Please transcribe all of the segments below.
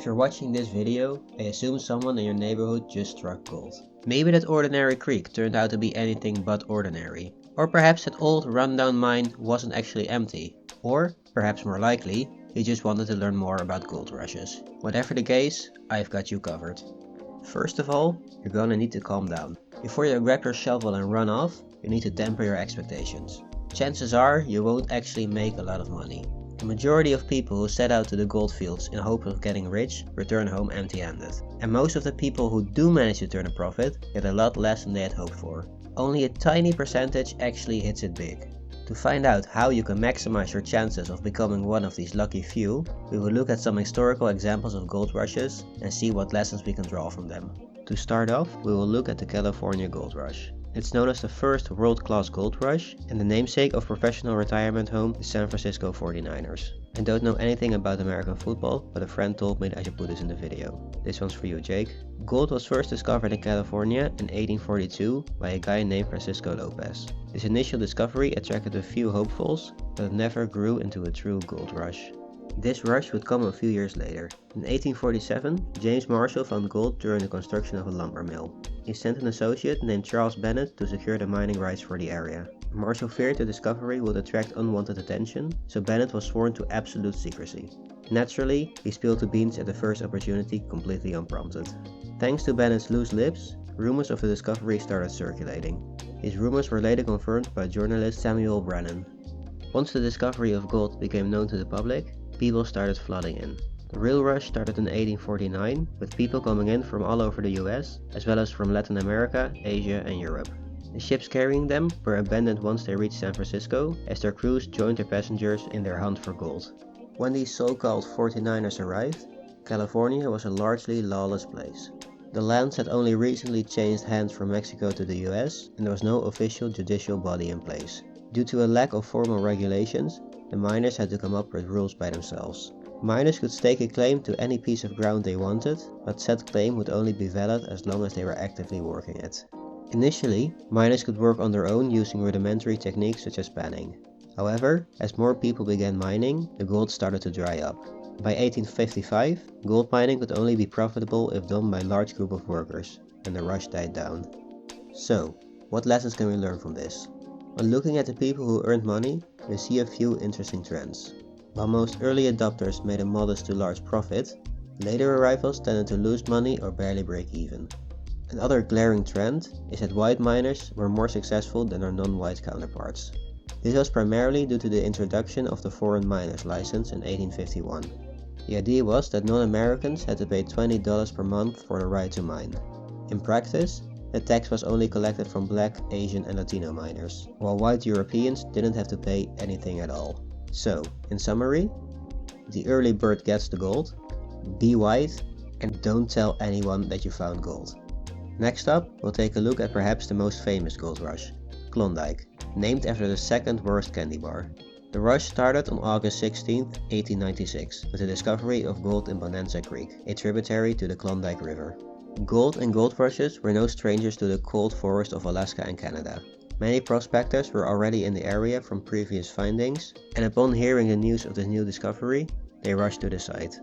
If you're watching this video, I assume someone in your neighborhood just struck gold. Maybe that ordinary creek turned out to be anything but ordinary. Or perhaps that old rundown mine wasn't actually empty. Or, perhaps more likely, you just wanted to learn more about gold rushes. Whatever the case, I've got you covered. First of all, you're gonna need to calm down. Before you grab your shovel and run off, you need to temper your expectations. Chances are you won't actually make a lot of money. The majority of people who set out to the gold fields in hopes of getting rich return home empty-handed. And most of the people who do manage to turn a profit get a lot less than they had hoped for. Only a tiny percentage actually hits it big. To find out how you can maximize your chances of becoming one of these lucky few, we will look at some historical examples of gold rushes and see what lessons we can draw from them. To start off, we will look at the California Gold Rush. It's known as the first world-class gold rush and the namesake of professional retirement home the San Francisco 49ers. I don't know anything about American football, but a friend told me that I should put this in the video. This one's for you, Jake. Gold was first discovered in California in 1842 by a guy named Francisco Lopez. This initial discovery attracted a few hopefuls, but it never grew into a true gold rush. This rush would come a few years later. In 1847, James Marshall found gold during the construction of a lumber mill. He sent an associate named Charles Bennett to secure the mining rights for the area. Marshall feared the discovery would attract unwanted attention, so Bennett was sworn to absolute secrecy. Naturally, he spilled the beans at the first opportunity completely unprompted. Thanks to Bennett's loose lips, rumors of the discovery started circulating. These rumors were later confirmed by journalist Samuel Brennan. Once the discovery of gold became known to the public, people started flooding in. The real rush started in 1849, with people coming in from all over the US, as well as from Latin America, Asia and Europe. The ships carrying them were abandoned once they reached San Francisco, as their crews joined their passengers in their hunt for gold. When these so-called 49ers arrived, California was a largely lawless place. The lands had only recently changed hands from Mexico to the US, and there was no official judicial body in place. Due to a lack of formal regulations, the miners had to come up with rules by themselves. Miners could stake a claim to any piece of ground they wanted, but said claim would only be valid as long as they were actively working it. Initially, miners could work on their own using rudimentary techniques such as panning. However, as more people began mining, the gold started to dry up. By 1855, gold mining could only be profitable if done by a large group of workers, and the rush died down. So, what lessons can we learn from this? When looking at the people who earned money, we see a few interesting trends. While most early adopters made a modest to large profit, later arrivals tended to lose money or barely break even. Another glaring trend is that white miners were more successful than their non-white counterparts. This was primarily due to the introduction of the Foreign Miners License in 1851. The idea was that non-Americans had to pay $20 per month for the right to mine. In practice, the tax was only collected from black, Asian and Latino miners, while white Europeans didn't have to pay anything at all. So, in summary, the early bird gets the gold, be white, and don't tell anyone that you found gold. Next up, we'll take a look at perhaps the most famous gold rush, Klondike, named after the second worst candy bar. The rush started on August 16, 1896, with the discovery of gold in Bonanza Creek, a tributary to the Klondike River. Gold and gold rushes were no strangers to the cold forest of Alaska and Canada. Many prospectors were already in the area from previous findings, and upon hearing the news of the new discovery, they rushed to the site.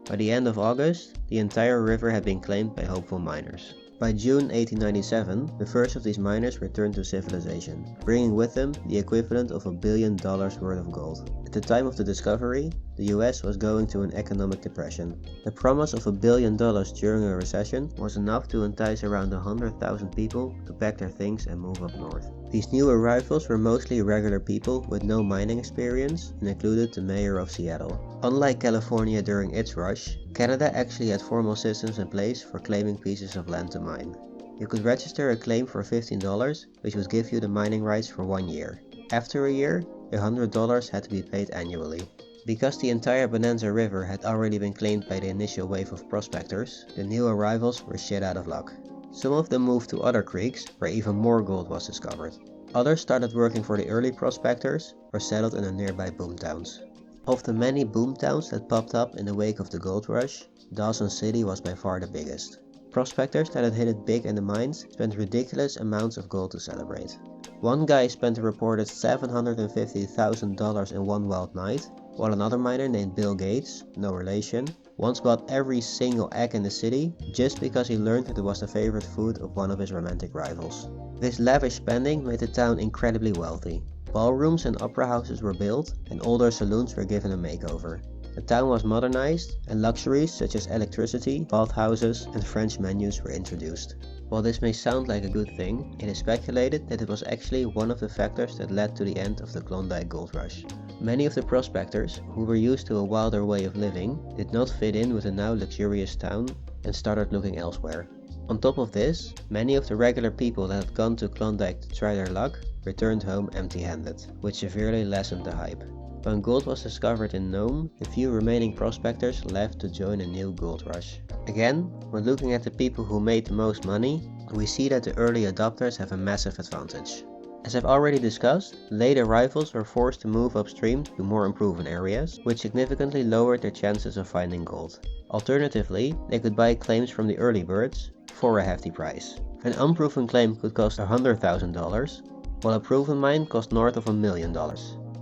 By the end of August, the entire river had been claimed by hopeful miners. By June 1897, the first of these miners returned to civilization, bringing with them the equivalent of $1 billion worth of gold. At the time of the discovery, the US was going through an economic depression. The promise of $1 billion during a recession was enough to entice around 100,000 people to pack their things and move up north. These new arrivals were mostly regular people with no mining experience and included the mayor of Seattle. Unlike California during its rush, Canada actually had formal systems in place for claiming pieces of land to mine. You could register a claim for $15, which would give you the mining rights for 1 year. After a year, $100 had to be paid annually. Because the entire Bonanza River had already been claimed by the initial wave of prospectors, the new arrivals were shit out of luck. Some of them moved to other creeks where even more gold was discovered. Others started working for the early prospectors or settled in the nearby boomtowns. Of the many boomtowns that popped up in the wake of the gold rush, Dawson City was by far the biggest. Prospectors that had hit it big in the mines spent ridiculous amounts of gold to celebrate. One guy spent a reported $750,000 in one wild night, while another miner named Bill Gates, no relation, once bought every single egg in the city just because he learned that it was the favorite food of one of his romantic rivals. This lavish spending made the town incredibly wealthy. Ballrooms and opera houses were built, and older saloons were given a makeover. The town was modernized, and luxuries such as electricity, bathhouses, and French menus were introduced. While this may sound like a good thing, it is speculated that it was actually one of the factors that led to the end of the Klondike Gold Rush. Many of the prospectors, who were used to a wilder way of living, did not fit in with the now luxurious town and started looking elsewhere. On top of this, many of the regular people that had gone to Klondike to try their luck returned home empty-handed, which severely lessened the hype. When gold was discovered in Nome, the few remaining prospectors left to join a new gold rush. Again, when looking at the people who made the most money, we see that the early adopters have a massive advantage. As I've already discussed, late arrivals were forced to move upstream to more unproven areas, which significantly lowered their chances of finding gold. Alternatively, they could buy claims from the early birds for a hefty price. An unproven claim could cost $100,000, while a proven mine cost north of $1 million.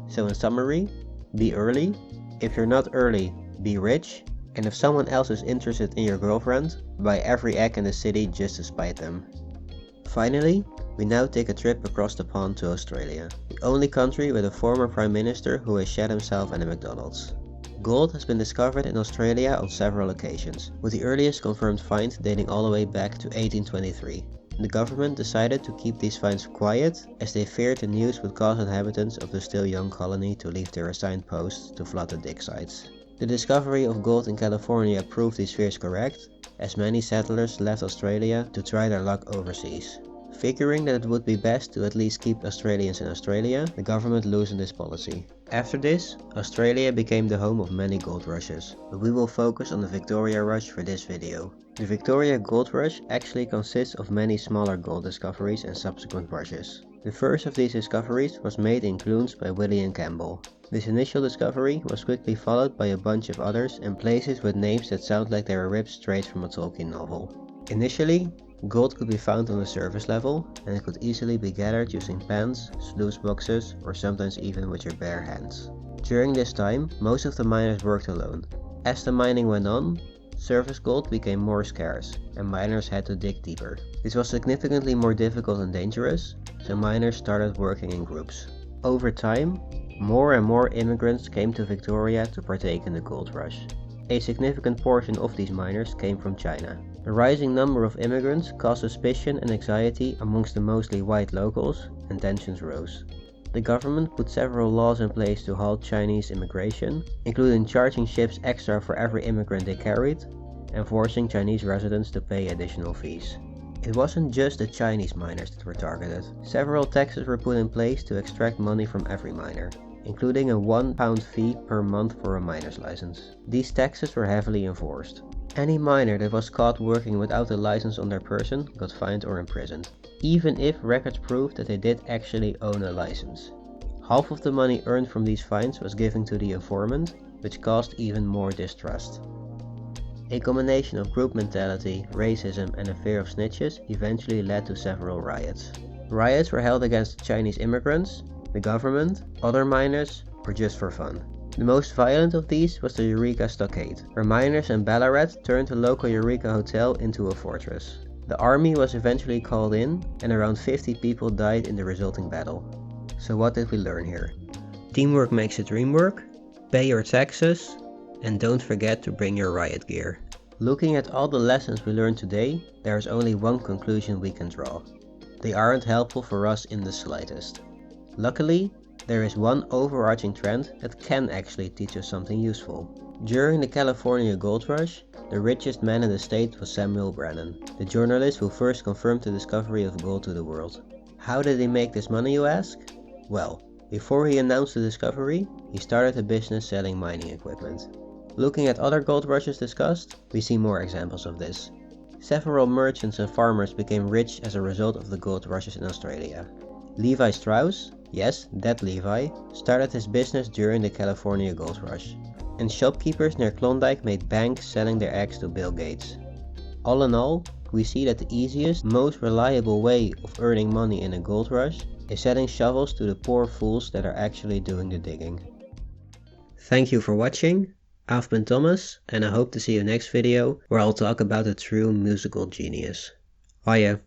So in summary, be early. If you're not early, be rich. And if someone else is interested in your girlfriend, buy every egg in the city just to spite them. Finally, we now take a trip across the pond to Australia, the only country with a former prime minister who has shed himself in a McDonald's. Gold has been discovered in Australia on several occasions, with the earliest confirmed find dating all the way back to 1823. The government decided to keep these finds quiet as they feared the news would cause inhabitants of the still young colony to leave their assigned posts to flood the dig sites. The discovery of gold in California proved these fears correct, as many settlers left Australia to try their luck overseas. Figuring that it would be best to at least keep Australians in Australia, the government loosened this policy. After this, Australia became the home of many gold rushes, but we will focus on the Victoria Rush for this video. The Victoria Gold Rush actually consists of many smaller gold discoveries and subsequent rushes. The first of these discoveries was made in Clunes by William Campbell. This initial discovery was quickly followed by a bunch of others in places with names that sound like they were ripped straight from a Tolkien novel. Initially, gold could be found on the surface level, and it could easily be gathered using pans, sluice boxes, or sometimes even with your bare hands. During this time, most of the miners worked alone. As the mining went on, surface gold became more scarce, and miners had to dig deeper. This was significantly more difficult and dangerous, so miners started working in groups. Over time, more and more immigrants came to Victoria to partake in the gold rush. A significant portion of these miners came from China. The rising number of immigrants caused suspicion and anxiety amongst the mostly white locals, and tensions rose. The government put several laws in place to halt Chinese immigration, including charging ships extra for every immigrant they carried, and forcing Chinese residents to pay additional fees. It wasn't just the Chinese miners that were targeted. Several taxes were put in place to extract money from every miner, including a £1 fee per month for a miner's license. These taxes were heavily enforced. Any miner that was caught working without a license on their person got fined or imprisoned, even if records proved that they did actually own a license. Half of the money earned from these fines was given to the informant, which caused even more distrust. A combination of group mentality, racism, and a fear of snitches eventually led to several riots. Riots were held against Chinese immigrants, the government, other miners, or just for fun. The most violent of these was the Eureka Stockade, where miners in Ballarat turned the local Eureka Hotel into a fortress. The army was eventually called in, and around 50 people died in the resulting battle. So what did we learn here? Teamwork makes the dream work, pay your taxes, and don't forget to bring your riot gear. Looking at all the lessons we learned today, there is only one conclusion we can draw. They aren't helpful for us in the slightest. Luckily, there is one overarching trend that can actually teach us something useful. During the California Gold Rush, the richest man in the state was Samuel Brennan, the journalist who first confirmed the discovery of gold to the world. How did he make this money, you ask? Well, before he announced the discovery, he started a business selling mining equipment. Looking at other gold rushes discussed, we see more examples of this. Several merchants and farmers became rich as a result of the gold rushes in Australia. Levi Strauss, yes, that Levi, started his business during the California Gold Rush, and shopkeepers near Klondike made bank selling their eggs to Bill Gates. All in all, we see that the easiest, most reliable way of earning money in a gold rush is selling shovels to the poor fools that are actually doing the digging. Thank you for watching. I've been Thomas, and I hope to see you next video where I'll talk about a true musical genius. Hiya.